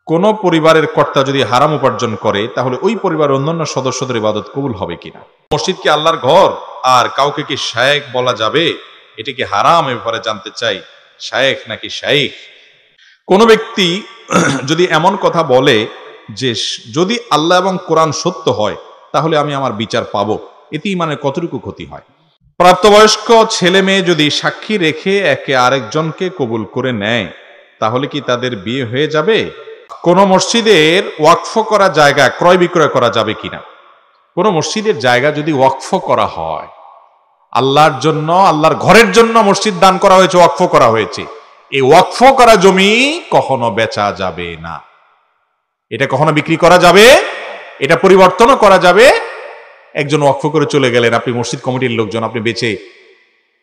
কোন পরিবারের কর্তা যদি হারাম উপার্জন করে তাহলে ওই পরিবারের অন্যান্য সদস্যদের ইবাদত কবুল হবে কিনা? মসজিদ কি আল্লাহর ঘর? আর কাউকে কি শায়েখ বলা যাবে? এটা কি হারাম? এ ব্যাপারে জানতে চাই, শায়েখ নাকি শাইখ। কোন ব্যক্তি যদি এমন কথা বলে যে যদি আল্লাহ এবং কোরআন সত্য হয় তাহলে আমি আমার বিচার পাবো, এতে ইমানের কতটুকু ক্ষতি হয়? প্রাপ্তবয়স্ক ছেলে মেয়ে যদি সাক্ষী রেখে একে আরেকজনকে কবুল করে নেয় তাহলে কি তাদের বিয়ে হয়ে যাবে? কোন মসজিদের ওয়াকফ করা জায়গা ক্রয় বিক্রয় করা যাবে কিনা? কোন মসজিদের জায়গা যদি ওয়াকফ করা হয়, আল্লাহর জন্য, আল্লাহর ঘরের জন্য মসজিদ দান করা হয়েছে, ওয়াকফ করা হয়েছে, এই ওয়াকফ করা জমি কখনো বেচা যাবে না। এটা কখনো বিক্রি করা যাবে, এটা পরিবর্তনও করা যাবে। একজন ওয়াকফ করে চলে গেলেন, আপনি মসজিদ কমিটির লোকজন, আপনি বেচে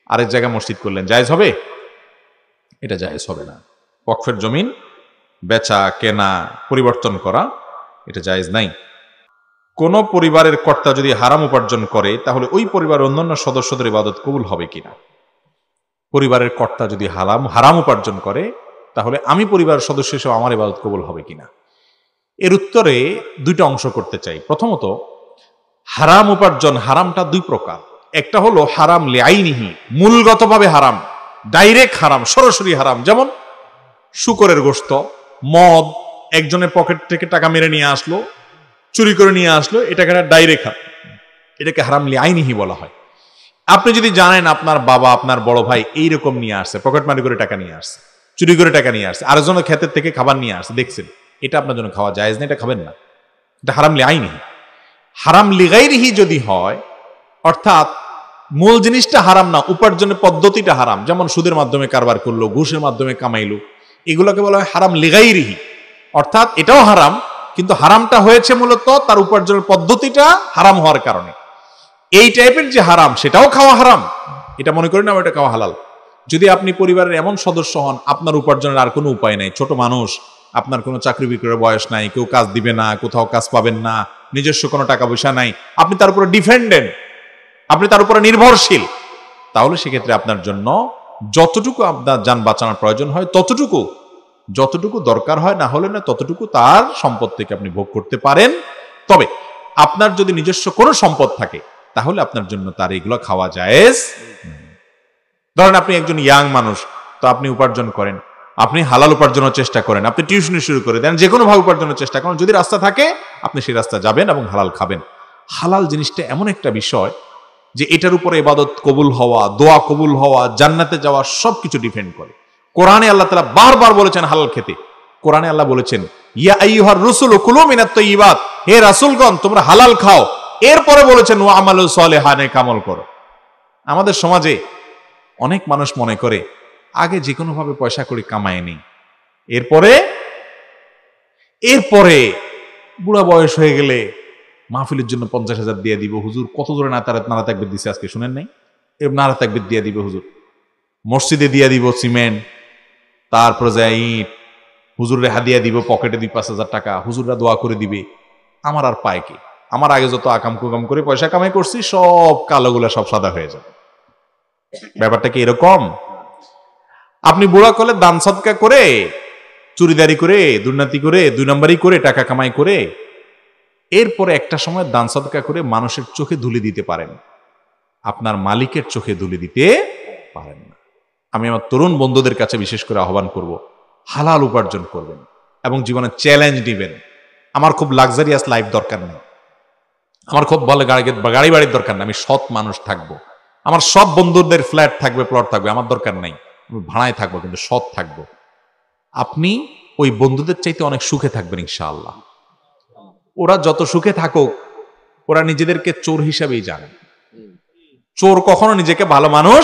আরেক জায়গায় মসজিদ করলেন, জায়েজ হবে? এটা জায়েজ হবে না। ওয়াকফের জমিন বেচা কেনা পরিবর্তন করা এটা জায়েজ নাই। কোন পরিবারের কর্তা যদি হারাম উপার্জন করে তাহলে ওই পরিবারের অন্যান্য সদস্যদের ইবাদত কবুল হবে কিনা? পরিবারের কর্তা যদি হারাম উপার্জন করে তাহলে আমি পরিবারের সদস্য হিসেবে আমার ইবাদত কবুল হবে কিনা? এর উত্তরে দুইটা অংশ করতে চাই। প্রথমত, হারাম উপার্জন, হারামটা দুই প্রকার। একটা হলো হারাম লিআইনিহি, মূলগতভাবে হারাম, ডাইরেক্ট হারাম, সরাসরি হারাম। যেমন শূকরের গোশত, মদ, একজনের পকেট থেকে টাকা মেরে নিয়ে আসলো, চুরি করে নিয়ে আসলো, এটাকে ডাইরেক্ট হারাম, এটাকে হারাম লিআইনিহি বলা হয়। আপনি যদি জানেন আপনার বাবা, আপনার বড় ভাই এইরকম নিয়ে আসছে, পকেট মারি করে টাকা নিয়ে আসছে, চুরি করে টাকা নিয়ে আসছে, আরেকজনের ক্ষেতের থেকে খাবার নিয়ে আসছে, দেখছেন, এটা আপনার জন্য খাওয়া জায়েজ না, এটা খাবেন না, এটা হারাম লিআইনিহি। হারাম লিগাইরিহি যদি হয়, অর্থাৎ মূল জিনিসটা হারাম না, উপার্জনের পদ্ধতিটা হারাম, যেমন সুদের মাধ্যমে কারবার করলো, ঘুষের মাধ্যমে কামাইলো, এগুলোকে বলা হয় হারাম লিগাইরিহি। অর্থাৎ এটাও হারাম, কিন্তু হারামটা হয়েছে মূলত তার উপার্জনের পদ্ধতিটা হারাম হওয়ার কারণে। এই টাইপের যে হারাম, সেটাও খাওয়া হারাম, এটা মনে করি না এটা খাওয়া হালাল। যদি আপনি পরিবারের এমন সদস্য হন আপনার উপার্জনের আর কোনো উপায় নাই, ছোট মানুষ, আপনার কোনো চাকরি বিক্রির বয়স নাই, কেউ কাজ দিবে না, কোথাও কাজ পাবেন না, নিজস্ব কোনো টাকা পয়সা নাই, আপনি তার উপরে ডিপেন্ডেন্ট, আপনি তার উপরে নির্ভরশীল, তাহলে সেক্ষেত্রে আপনার জন্য যতটুকু আপনার যান বাঁচানোর প্রয়োজন হয় ততটুকু, যতটুকু দরকার হয়, না হলে না ততটুকু তার সম্পদ থেকে আপনি ভোগ করতে পারেন। তবে আপনার যদি নিজস্ব কোনো সম্পদ থাকে তাহলে আপনার জন্য তার এগুলো খাওয়া জায়েজ। ধরেন আপনি একজন ইয়াং মানুষ, তো আপনি উপার্জন করেন, আপনি হালাল উপার্জনের চেষ্টা করেন, আপনি টিউশনি শুরু করে দেন, যে কোনো ভাবে উপার্জনের চেষ্টা করেন, যদি রাস্তা থাকে আপনি সেই রাস্তা যাবেন এবং হালাল খাবেন। হালাল জিনিসটা এমন একটা বিষয় যে এটার উপরে ইবাদত কবুল হওয়া, দোয়া কবুল হওয়া, জান্নাতে যাওয়া সবকিছু ডিপেন্ড করে। কোরআনে আল্লাহ তাআলা বারবার বলেছেন হালাল খেতে। কোরআনে আল্লাহ বলেছেন, ইয়া আইয়ুহার রাসূলু কুলু মিনাত তাইয়্যিবাত, হে রাসূলগণ তোমরা হালাল খাও। এরপরে বলেছেন ওয়া আমালু সালিহান, আমল করো। আমাদের সমাজে অনেক মানুষ মনে করে আগে যে কোনো ভাবে পয়সা করে কামায় নেই, এরপরে বুড়া বয়স হয়ে গেলে মাহফিলের জন্য 50,000 দিয়ে দিব হুজুর। কত জোরে নারা তাকবীর দিছে আজকে শুনেন নাই? নারা তাকবীর দিয়ে দিবে হুজুর, মসজিদে দিয়ে দিব সিমেন্ট, তারপরে যায় ইট, হুজুরে হাদিয়া দিব, পকেটে 2-5,000 টাকা, হুজুররা দোয়া করে দিবে। আমার আর পায় কি? আমার আগে যত আকাম কুকাম করে পয়সা কামাই করছি সব কালোগুলা সব সাদা হয়ে যাবে। ব্যাপারটা কি এরকম? আপনি বুড়া করলে দান সদকা করে, চুরিদারি করে, দুর্নীতি করে, 2 নম্বরই করে, টাকা কামাই করে, এরপরে একটা সময় দান সদকা করে মানুষের চোখে ধুলি দিতে পারেন, আপনার মালিকের চোখে ধুলি দিতে পারেন না। আমি আমার তরুণ বন্ধুদের কাছে বিশেষ করে আহ্বান করব, হালাল উপার্জন করবেন এবং জীবনে চ্যালেঞ্জ দিবেন। আমার খুব লাক্সারিয়াস লাইফ দরকার নেই, আমার খুব ভালো গাড়ি বাড়ির দরকার নেই, আমি সৎ মানুষ থাকবো, আমার সব বন্ধুদের ফ্ল্যাট থাকবে, প্লট থাকবে, আমার দরকার নাই, আমি ভাড়ায় থাকবো কিন্তু সৎ থাকবো। আপনি ওই বন্ধুদের চাইতে অনেক সুখে থাকবেন ইনশাআল্লাহ। ওরা যত সুখে থাকুক, ওরা নিজেদেরকে চোর হিসাবেই জানে। চোর কখনো নিজেকে ভালো মানুষ,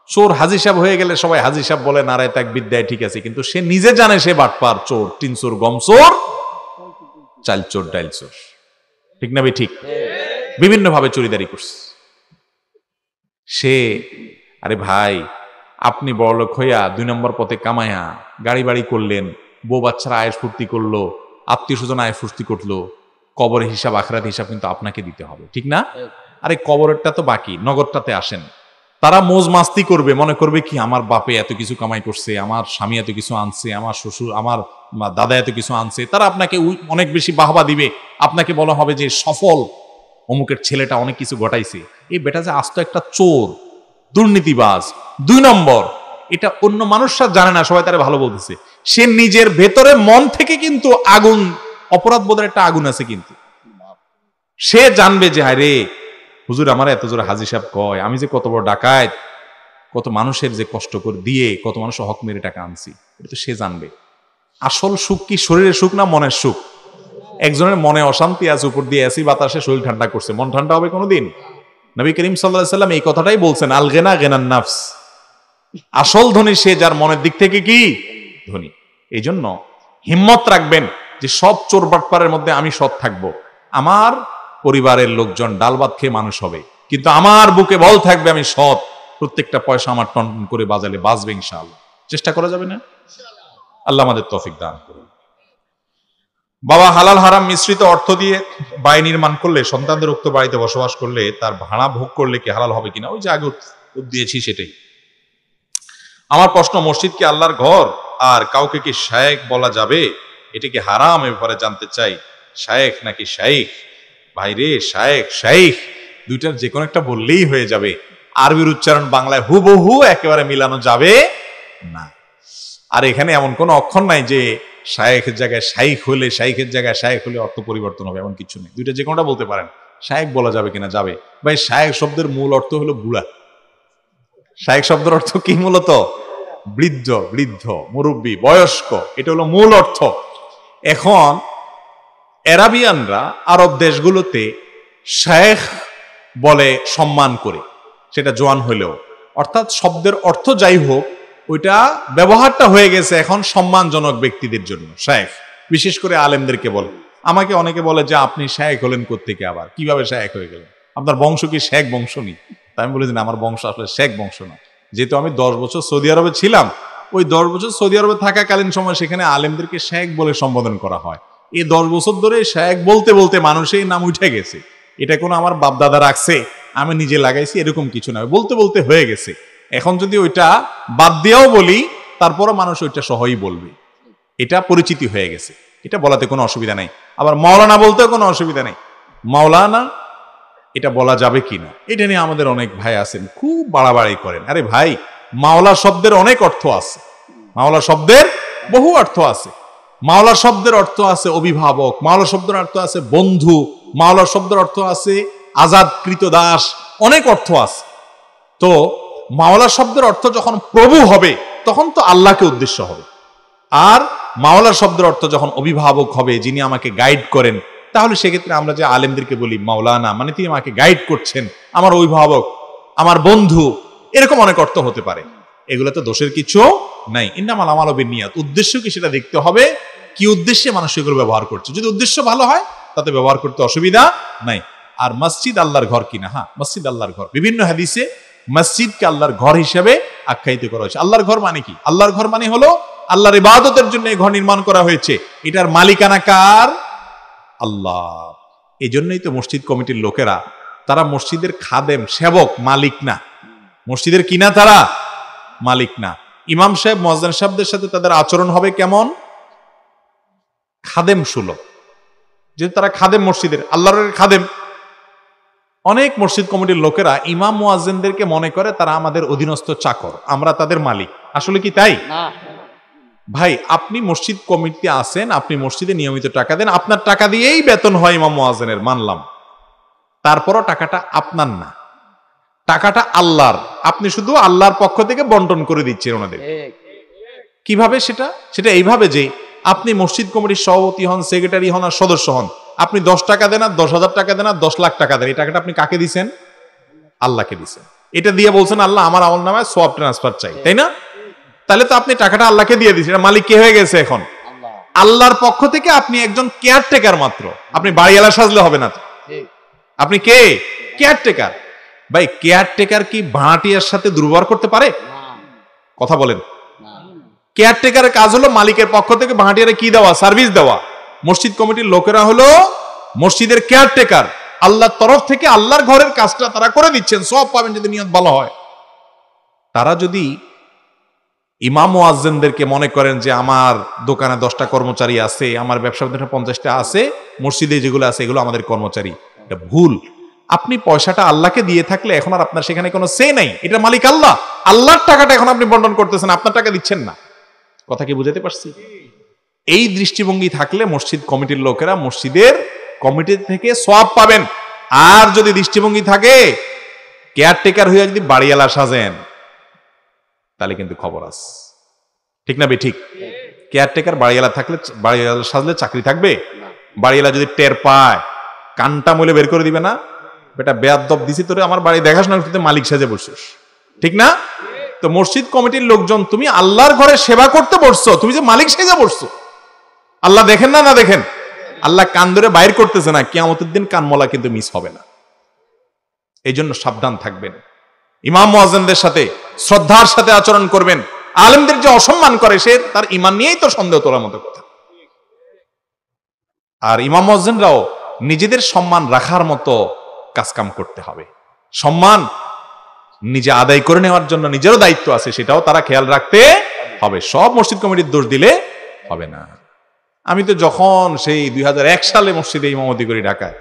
চোর হাজি সাহেব হয়ে গেলে সবাই হাজি সাহেব বলে, নারায় তাকবীর দেয়, ঠিক আছে, কিন্তু সে নিজে জানে সে বাটপার, চোর, 3 চোর, গম চোর, চাল চোর, ডাইল চোর, ঠিক না ভাই? ঠিক, বিভিন্ন ভাবে চুরিদারি করছে সে। আরে ভাই, আপনি বড়লোক হইয়া 2 নম্বর পথে কামাইয়া গাড়ি বাড়ি করলেন, বউ বাচ্চারা আয়েশ ফুর্তি করলো, আত্মীয় স্বজন আয়েশ ফুর্তি করলো, কবরের হিসাব, আখিরাত হিসাব কিন্তু আপনাকে দিতে হবে, ঠিক না? আরে কবরেরটা তো বাকি, নগদটাতে আসেন। তারা মোজ মাস্তি করবে, মনে করবে কি আমার বাপে এত কিছু কামাই করছে, আমার স্বামী এত কিছু আনছে, আমার শ্বশুর আমার দাদা এত কিছু আনছে, তারা আপনাকে অনেক বেশি বাহবা দিবে, আপনাকে বলা হবে যে সফল অমুকের ছেলেটা অনেক কিছু ঘটাইছে, এই বেটা যে আস্ত একটা চোর, দুর্নীতিবাজ। 2 নম্বর, এটা অন্য মানুষরা জানে না, সবাই তারা ভালো বলতেছে, সে নিজের ভেতরে মন থেকে কিন্তু আগুন, অপরাধ বোধের একটা আগুন আছে, কিন্তু সে জানবে যে হায় রে হুজুর আমার এত জোরে হাজি সাহেব কয়, আমি যে কত বড় ডাকাত, কত মানুষের যে কষ্ট করে দিয়ে কত মানুষের হক মেরে টাকা আনছি, এটা তো সে জানবে। আসল সুখ কি শরীরের সুখ না মনের সুখ? একজনের মনে অশান্তি আছে, উপর দিয়ে এসি বাতাসে শরীর ঠান্ডা করছে, মন ঠান্ডা হবে কোনোদিন? নবী করিম সাল্লাল্লাহু আলাইহি সাল্লাম এই কথাটাই বলছেন, আল গিনা গিনান নাফস, আসল ধনী সে যার মনের দিক থেকে কি ধনী। এই জন্য হিম্মত রাখবেন যে সব চোর বাটপারের মধ্যে আমি সৎ থাকবো, আমার পরিবারের লোকজন ডাল ভাত খেয়ে মানুষ হবে, কিন্তু আমার বুকে বল থাকবে আমি সৎ, প্রত্যেকটা পয়সা আমার টন করে বাজালে বাঁচবে ইনশাআল্লাহ। চেষ্টা করা যাবে না? আল্লাহ আমাদের তৌফিক দান করুন। বাবা হালাল হারাম মিশ্রিত অর্থ দিয়ে বাড়ি নির্মাণ করলে, সন্তানদের উক্ত বাড়িতে বসবাস করলে তার ভাড়া ভোগ করলে কি হালাল হবে কিনা, ওই যে আগে উত্তর দিয়েছি সেটাই। আমার প্রশ্ন, মসজিদ কি আল্লাহর ঘর আর কাউকে কি শায়েখ বলা যাবে, এটা কি হারাম, এ ব্যাপারে জানতে চাই। শায়েখ নাকি শাইখ? ভাইরে শায়েখ শাইখ দুইটার যে কোনো একটা বললেই হয়ে যাবে, আরবির উচ্চারণ বাংলায় হুবহু একেবারে মিলানো যাবে না। আর এখানে এমন কোন অক্ষর নাই যে শায়েখের জায়গায় শাইখ হলে, শাইখের জায়গায় শায়েখ হলে অর্থ পরিবর্তন হবে, এমন কিছু নেই। দুইটা যে কোনোটা বলতে পারেন। শায়েখ বলা যাবে কিনা? যাবে। ভাই শায়েখ শব্দের মূল অর্থ হলো বুড়া। শায়েখ শব্দের অর্থ কি? মূলত বৃদ্ধ, বৃদ্ধ, মুরব্বী, বয়স্ক, এটা হলো মূল অর্থ। এখন আরাবিয়ানরা আরব দেশগুলোতে শায়েখ বলে সম্মান করে, সেটা জোয়ান হইলেও, অর্থাৎ শব্দের অর্থ যাই হোক, ওইটা ব্যবহারটা হয়ে গেছে এখন সম্মানজনক ব্যক্তিদের জন্য শায়েখ, বিশেষ করে আলেমদেরকে বলে। আমাকে অনেকে বলে যে আপনি শায়েখ হলেন কোত্থেকে, আবার কিভাবে শায়েখ হয়ে গেলেন, আপনার বংশ কি শেখ বংশ নেই? তাই আমি বলি যে আমার বংশ আসলে শেখ বংশ না। যেহেতু আমি 10 বছর সৌদি আরবে ছিলাম, ওই 10 বছর সৌদি আরবে থাকাকালীন সময় সেখানে আলেমদেরকে শেখ বলে সম্বোধন করা হয়। এই 10 বছর ধরে শেখ বলতে বলতে মানুষের নাম উঠে গেছে। এটা কোনো আমার বাপ দাদা রাখছে, আমি নিজে লাগাইছি, এরকম কিছু না, বলতে বলতে হয়ে গেছে। এখন যদি ওইটা বাদ দিয়েও বলি, তারপরও মানুষ ওইটা সহই বলবে, এটা পরিচিতি হয়ে গেছে, এটা বলাতে কোনো অসুবিধা নাই। আবার মাওলানা বলতেও কোনো অসুবিধা নেই। মাওলানা এটা বলা যাবে কিনা, এটা নিয়ে আমাদের অনেক ভাই আছেন, খুব বাড়াবাড়ি করেন। আরে ভাই, মাওলা শব্দের অনেক অর্থ আছে, মাওলা শব্দের বহু অর্থ আছে। মাওলা শব্দের অর্থ আছে অভিভাবক, মাওলা শব্দের অর্থ আছে বন্ধু, মাওলা শব্দের অর্থ আছে আজাদকৃত দাস, অনেক অর্থ আছে। তো মাওলা শব্দের অর্থ যখন প্রভু হবে তখন তো আল্লাহকে উদ্দেশ্য হবে, আর মাওলা শব্দের অর্থ যখন অভিভাবক হবে, যিনি আমাকে গাইড করেন, তাহলে সেক্ষেত্রে আমরা যে আলেমদেরকে বলি মাওলানা, মানে তিনি আমাকে গাইড করছেন, আমার অভিভাবক, আমার বন্ধু, এরকম অনেক অর্থ হতে পারে। এগুলো তো দোষের কিছু নাই। ইন্নামাল আমালু বিন্নিয়াত, উদ্দেশ্য কি সেটা দেখতে হবে, কি উদ্দেশ্যে মানুষ এগুলো ব্যবহার করছে। যদি উদ্দেশ্য ভালো হয় তাতে ব্যবহার করতে অসুবিধা নাই। আর মসজিদ আল্লাহর ঘর কিনা, হ্যাঁ মসজিদ আল্লাহর ঘর। বিভিন্ন হাদিসে মসজিদকে আল্লাহর ঘর হিসেবে আখ্যায়িত করা হয়েছে। আল্লাহর ঘর মানে কি? আল্লাহর ঘর মানে হলো আল্লাহর ইবাদতের জন্য এই ঘর নির্মাণ করা হয়েছে, এটার মালিকানা কার? আল্লাহ। এই জন্যই তো মসজিদ কমিটির লোকেরা, তারা মসজিদের খাদেম, সেবক, মালিক না। মসজিদের কিনা তারা মালিক না। ইমাম সাহেব, মুয়াজ্জিন সাহেবদের সাথে তাদের আচরণ হবে কেমন? খাদেম সুলভ, যেহেতু তারা খাদেম, মসজিদের আল্লাহর খাদেম। অনেক মসজিদ কমিটির লোকেরা ইমাম মুয়াজ্জিনদেরকে মনে করে তারা আমাদের অধীনস্থ চাকর, আমরা তাদের মালিক। আসলে কি তাই? ভাই, আপনি মসজিদ কমিটিতে আছেন, আপনি মসজিদে নিয়মিত টাকা দেন, আপনার টাকা দিয়েই বেতন হয় ইমাম মুয়াজ্জিনের, মানলাম। তারপরও টাকাটা আপনার না, টাকাটা আল্লাহর। আপনি শুধু আল্লাহর পক্ষ থেকে বন্টন করে দিচ্ছেন ওনাদের। কিভাবে সেটা? সেটা এইভাবে যে আপনি মসজিদ কমিটির সভাপতি হন, সেক্রেটারি হন আর সদস্য হন, আপনি 10 টাকা দেন আর 10,000 টাকা দেন আর 10 লাখ টাকা দেন, এই টাকাটা আপনি কাকে দিচ্ছেন? আল্লাহকে দিচ্ছেন। এটা দিয়ে বলছেন আল্লাহ আমার আমলনামায় সওয়াব ট্রান্সফার চাই, তাই না? তাহলে তো আপনি টাকাটা আল্লাহকে দিয়ে দিচ্ছেন, মালিক কে হয়ে গেছে এখন? আল্লাহর পক্ষ থেকে আপনি একজন কেয়ারটেকার মাত্র। আপনি বাড়িওয়ালা সাজলে হবে না তো, আপনি কে? কেয়ারটেকার। ভাই, কেয়ারটেকার কি ভাড়াটিয়ার সাথে দুর্ব্যবহার করতে পারে? কথা বলেন। কেয়ারটেকারের কাজ হলো মালিকের পক্ষ থেকে ভাড়াটিয়ারে কি দেওয়া? সার্ভিস দেওয়া। মসজিদ কমিটির লোকেরা হলো মসজিদের কেয়ারটেকার, আল্লাহর তরফ থেকে আল্লাহর ঘরের কাজটা তারা করে দিচ্ছেন, সব পাবেন যদি নিয়ত ভালো হয়। তারা যদি ইমাম মুয়াজ্জিনদেরকে মনে করেন যে আমার দোকানে 10টা কর্মচারী আছে, আমার ব্যবসা 50টা আছে, মসজিদে যেগুলো আছে এগুলো আমাদের কর্মচারী, এটা ভুল। আপনি পয়সাটা আল্লাহকে দিয়ে থাকলে এখন আর আপনার সেখানে কোনো সে নাই, এটা মালিক আল্লাহ। আল্লাহর টাকাটা এখন আপনি বন্টন করতেছেন, আপনার টাকা দিচ্ছেন না। কথা কি বুঝাতে পারছি? এই দৃষ্টিভঙ্গি থাকলে মসজিদ কমিটির লোকেরা মসজিদের কমিটি থেকে সওয়াব পাবেন। আর যদি দৃষ্টিভঙ্গি থাকে কেয়ারটেকার হয়ে যদি বাড়িওয়ালা সাজেন, তাহলে কিন্তু খবর আছে। ঠিক না বে ঠিক? কেয়ারটেকার বাড়িওয়ালা থাকলে, বাড়িওয়ালা সাজলে চাকরি থাকবে? বাড়িওয়ালা যদি টের পায় কানটা মলে বের করে দিবে না, বেটা বেয়াদব দিছি তোরে আমার বাড়ি দেখাশোনা করতে, মালিক সাজে বসছিস। ঠিক না? তো মসজিদ কমিটির লোকজন, তুমি আল্লাহর ঘরে সেবা করতে বসছো, তুমি যে মালিক সেজে বসছো। আল্লাহ দেখেন না? না দেখেন? আল্লাহ কান ধরে বাইর করতেছে না, কিয়ামতের দিন কানমলা কিন্তু মিস হবে না। এই জন্য সাবধান থাকবেন। ইমাম মুয়াজ্জিনদের সাথে শ্রদ্ধার সাথে আচরণ করবেন। আলেমদের যে অসম্মান করে সে তার ঈমান নিয়েই তো সন্দেহ তোলার মতো কথা। আর ইমাম মুয়াজ্জিনরাও নিজেদের সম্মান রাখার মতো কাজকাম করতে হবে। সম্মান নিজে আদায় করে নেওয়ার জন্য নিজেরও দায়িত্ব আছে, সেটাও তারা খেয়াল রাখতে হবে। সব মসজিদ কমিটির দোষ দিলে হবে না। আমি তো যখন সেই 2001 সালে মসজিদে ইমামতি করি ঢাকায়,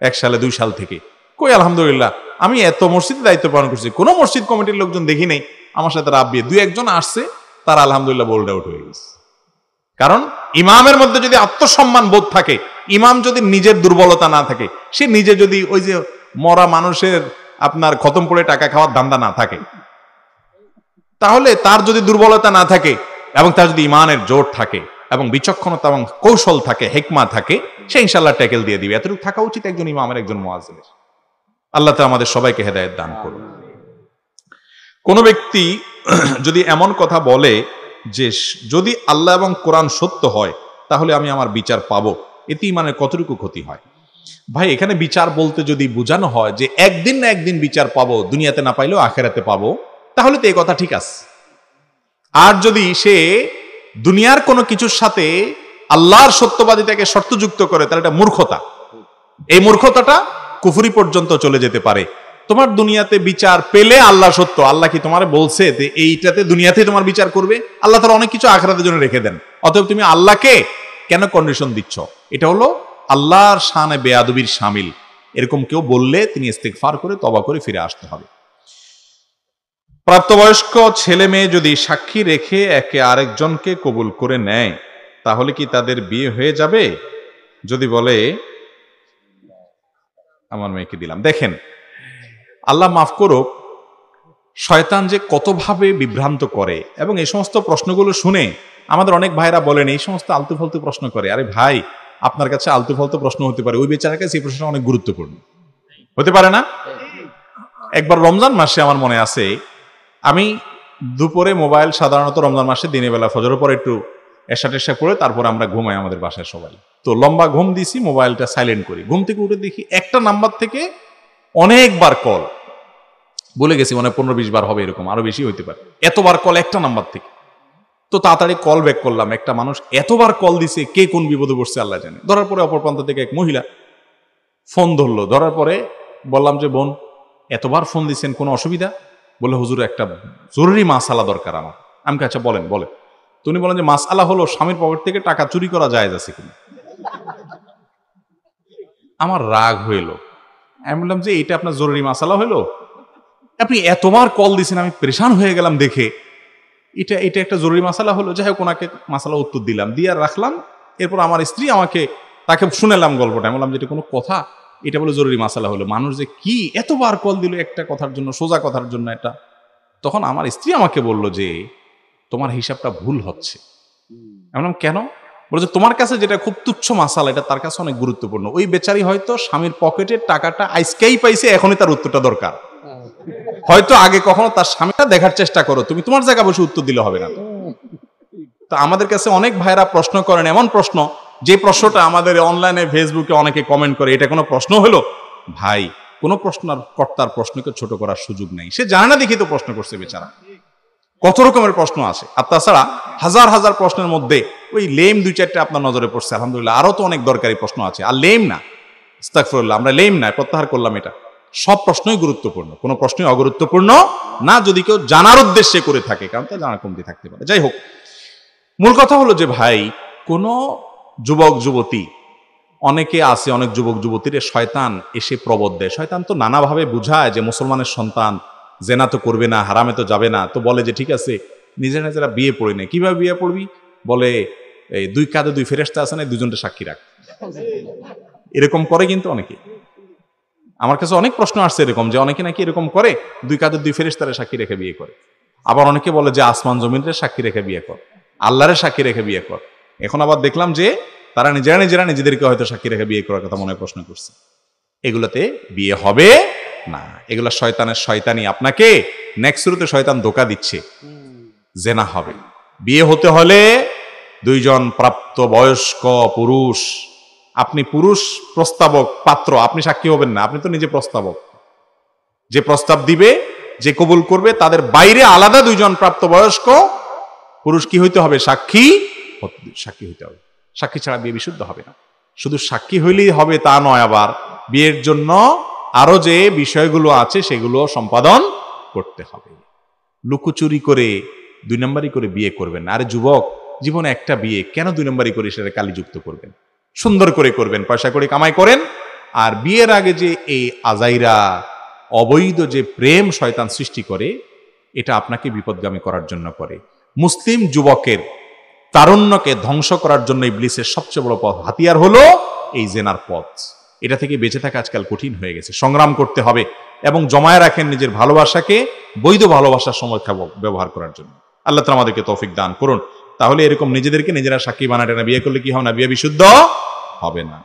1 সালে 2 সাল থেকে, কই আলহামদুলিল্লাহ আমি এত মসজিদে দায়িত্ব পালন করছি, কোনো মসজিদ কমিটির লোকজন দেখি নাই আমার সাথে রাব দিয়ে। 2-1 জন আসছে, তারা আলহামদুলিল্লাহ বোল্ড আউট হয়ে গেছে। কারণ ইমামের মধ্যে যদি আত্মসম্মান বোধ থাকে, ইমাম যদি নিজের দুর্বলতা না থাকে, সে নিজে যদি ওই যে মরা মানুষের আপনার খতম করে টাকা খাওয়ার ধান্দা না থাকে, তাহলে তার যদি দুর্বলতা না থাকে এবং তার যদি ইমানের জোর থাকে এবং বিচক্ষণতা এবং কৌশল থাকে, হিকমা থাকে, সে ইনশাআল্লাহ ট্যাকেল দিয়ে দিবে। এতটুকু থাকা উচিত একজন ইমামের, একজন মুয়াজ্জিনের। আল্লাহ তাআলা আমাদের সবাইকে হেদায়েত দান করুন। কোন ব্যক্তি যদি এমন কথা বলে যে যদি আল্লাহ এবং কোরআন সত্য হয় তাহলে আমি আমার বিচার পাবো, এতে ইমানের কতটুকু ক্ষতি হয়? ভাই, এখানে বিচার বলতে যদি বোঝানো হয় যে একদিন না একদিন বিচার পাবো, দুনিয়াতে না পাইলেও আখিরাতে পাবো, তাহলে তো এই কথা ঠিক আছে। আর যদি সে দুনিয়ার কোনো কিছুর সাথে আল্লাহর সত্যবাদিতাকে শর্তযুক্ত করে, তাহলে এটা মূর্খতা। এই মূর্খতাটা কুফরি পর্যন্ত চলে যেতে পারে। তোমার দুনিয়াতে বিচার পেলে আল্লাহ সত্য, আল্লাহ কি তোমার বলছে যে এইটাতে দুনিয়াতে তোমার বিচার করবে? আল্লাহ তাআলা অনেক কিছু আখিরাতের জন্য রেখে দেন। অতএব তুমি আল্লাহকে কেন কন্ডিশন দিচ্ছ? এটা হলো আল্লাহর শানে বেয়াদবির শামিল। এরকম কেউ বললে তিনি ইস্তিগফার করে তওবা করে ফিরে আসতে হবে। প্রাপ্তবয়স্ক ছেলে মেয়ে যদি সাক্ষী রেখে একে আরেকজনকে কবুল করে নেয় তাহলে কি তাদের বিয়ে হয়ে যাবে? যদি বলে আমার মেয়েকে দিলাম। দেখেন, আল্লাহ মাফ করুক, শয়তান যে কতভাবে বিভ্রান্ত করে, এবং এই সমস্ত প্রশ্নগুলো শুনে আমাদের অনেক ভাইরা বলেন এই সমস্ত আলতু ফালতু প্রশ্ন করে। আরে ভাই, আপনার কাছে আলতু ফালতু প্রশ্ন হতে পারে, ওই বেচারার কাছে এই প্রশ্নটা অনেক গুরুত্বপূর্ণ হতে পারে না? একবার রমজান মাসে আমার মনে আছে, আমি দুপুরে মোবাইল, সাধারণত রমজান মাসে দিনের বেলা ফজরের পর একটু এশা টেশা করে তারপর আমরা ঘুমাই আমাদের বাসায় সবাই। তো লম্বা ঘুম দিছি, মোবাইলটা সাইলেন্ট করি। ঘুম থেকে উঠে দেখি একটা নাম্বার থেকে অনেকবার কল, বলে গেছি মানে 15-20 বার হবে, এরকম আরো বেশি হইতে পারে। এতবার কল একটা নাম্বার থেকে। তো তাড়াতাড়ি কল ব্যাক করলাম। একটা মানুষ এতবার কল দিছে, কে কোন বিপদে পড়ছে আল্লাহ জানে। ধরার পরে অপর প্রান্ত থেকে এক মহিলা ফোন ধরলো। ধরার পরে বললাম যে বোন, এতবার ফোন দিচ্ছেন, কোনো অসুবিধা? বলে হুজুর একটা জরুরি মাসালা দরকার আমার। আমি আচ্ছা বলেন। বলে তুমি বলেন যে মাসালা হলো স্বামীর পকেট থেকে টাকা চুরি করা জায়েজ আছে কিনা। আমার রাগ হইল। আমি বললাম যে এটা আপনার জরুরি মাসালা হইলো? আপনি এতবার কল দিয়েছেন, আমি পরেশান হয়ে গেলাম দেখে। এটা একটা জরুরি মাসালা হলো? যাই হোক, ওনাকে মাসালা উত্তর দিলাম, দিয়ে রাখলাম। এরপর আমার স্ত্রী তাকে শুনেলাম গল্পটা। আমি বললাম যে এটা কোনো কথা? এটা বলে জরুরি মাসালা হলো। মানুষ যে কি এতবার কল দিল একটা কথার জন্য, সোজা কথার জন্য এটা। তখন আমার স্ত্রী আমাকে বলল যে তোমার হিসাবটা ভুল হচ্ছে। আমি বললাম কেন? বলে যে তোমার কাছে যেটা খুব তুচ্ছ মাসালা, এটা তার কাছে অনেক গুরুত্বপূর্ণ। ওই বেচারি হয়তো স্বামীর পকেটের টাকাটা আজকেই পাইছে, এখনই তার উত্তরটা দরকার। হয়তো আগে কখনো তার স্বামীটা দেখার চেষ্টা করো, তুমি তোমার জায়গা বসে উত্তর দিলে হবে না। তো আমাদের কাছে অনেক ভাইরা প্রশ্ন করেন, এমন প্রশ্ন যে প্রশ্নটা আমাদের অনলাইনে ফেসবুকে অনেকে কমেন্ট করে, এটা কোনো প্রশ্ন হলো? ভাই, কোনো কর্তার প্রশ্নকে ছোট করার সুযোগ নেই। সে জানে না দেখি তো প্রশ্ন করছে বেচারা। কত রকমের প্রশ্ন আছে। আর তাছাড়া হাজার হাজার প্রশ্নের মধ্যে ওই লেম 2-4টা আপনার নজরে পড়ছে, আলহামদুলিল্লাহ। আরো তো অনেক দরকারি প্রশ্ন আছে। আর লেম না, আস্তাগফিরুল্লাহ, আমরা লেম না, প্রত্যাহার করলাম এটা। সব প্রশ্নই গুরুত্বপূর্ণ, কোনো প্রশ্নই অগুরুত্বপূর্ণ না যদি কেউ জানার উদ্দেশ্যে করে থাকে, কারণ তা জানার কমতি থাকতে পারে। যাই হোক, মূল কথা হলো যে ভাই, কোনো যুবক যুবতী, অনেকে আছে, অনেক যুবক যুবতীর শয়তান এসে প্রবোধ দেয়। শয়তান তো নানাভাবে বুঝায় যে মুসলমানের সন্তান, জেনা তো করবে না, হারামে তো যাবে না, তো বলে যে ঠিক আছে নিজেরা নিজেরা বিয়ে পড়ি না। কিভাবে বিয়ে পড়বি? বলে এই দুই কাঁধে দুই ফেরেশতা আছে না, দুজনটা সাক্ষী রাখ। এরকম করে কিন্তু অনেকে। আমার কাছে অনেক প্রশ্ন আসছে এরকম, যে অনেকে নাকি এরকম করে, দুই কাঁধে দুই ফেরেশতারে সাক্ষী রেখে বিয়ে করে। আবার অনেকে বলে যে আসমান জমিনের সাক্ষী রেখে বিয়ে কর, আল্লাহরের সাক্ষী রেখে বিয়ে কর। এখন আবার দেখলাম যে তারা নিজেরা নিজেদেরকে হয়তো সাক্ষী রেখে বিয়ে করার কথা মনে প্রশ্ন করছে। এগুলোতে বিয়ে হবে না, এগুলো শয়তানের শয়তানি। আপনাকে নেক্সট শুরুতে শয়তান ধোঁকা দিচ্ছে, জেনা হবে। বিয়ে হতে হলে দুইজন প্রাপ্ত বয়স্ক পুরুষ, আপনি পুরুষ প্রস্তাবক পাত্র, আপনি সাক্ষী হবেন না, আপনি তো নিজে প্রস্তাবক। যে প্রস্তাব দিবে, যে কবুল করবে, তাদের বাইরে আলাদা দুইজন প্রাপ্তবয়স্ক পুরুষ কি হইতে হবে? সাক্ষী হইতে হবে। সাক্ষী ছাড়া বিয়ে বিশুদ্ধ হবে না। শুধু সাক্ষী হইলেই হবে তা নয়, আবার বিয়ের জন্য আরো যে বিষয়গুলো আছে সেগুলো সম্পাদন করতে হবে। লুকোচুরি করে, দুই নম্বরই করে বিয়ে করবেন না। আরে যুবক, জীবনে একটা বিয়ে, কেন দুই নম্বরই করে সেটা কালিযুক্ত করবেন? সুন্দর করে করবেন, পয়সা করে কামাই করেন। আর বিয়ের আগে যে এই আজাইরা অবৈধ যে প্রেম শয়তান সৃষ্টি করে, এটা আপনাকে বিপদগামী করার জন্য করে। মুসলিম যুবকের তারুণ্যকে ধ্বংস করার জন্য ইবলিসের সবচেয়ে বড় পথ, হাতিয়ার হলো এই জেনার পথ। এটা থেকে বেঁচে থাকা আজকাল কঠিন হয়ে গেছে, সংগ্রাম করতে হবে এবং জমায়ে রাখেন নিজের ভালোবাসাকে বৈধ ভালোবাসার সময় ব্যবহার করার জন্য। আল্লাহ তাআলা আমাদেরকে তৌফিক দান করুন। তাহলে এরকম নিজেদেরকে নিজেরা সাক্ষী বানায় না বিয়ে করলে কি হবে না? বিয়ে বিশুদ্ধ হবে না।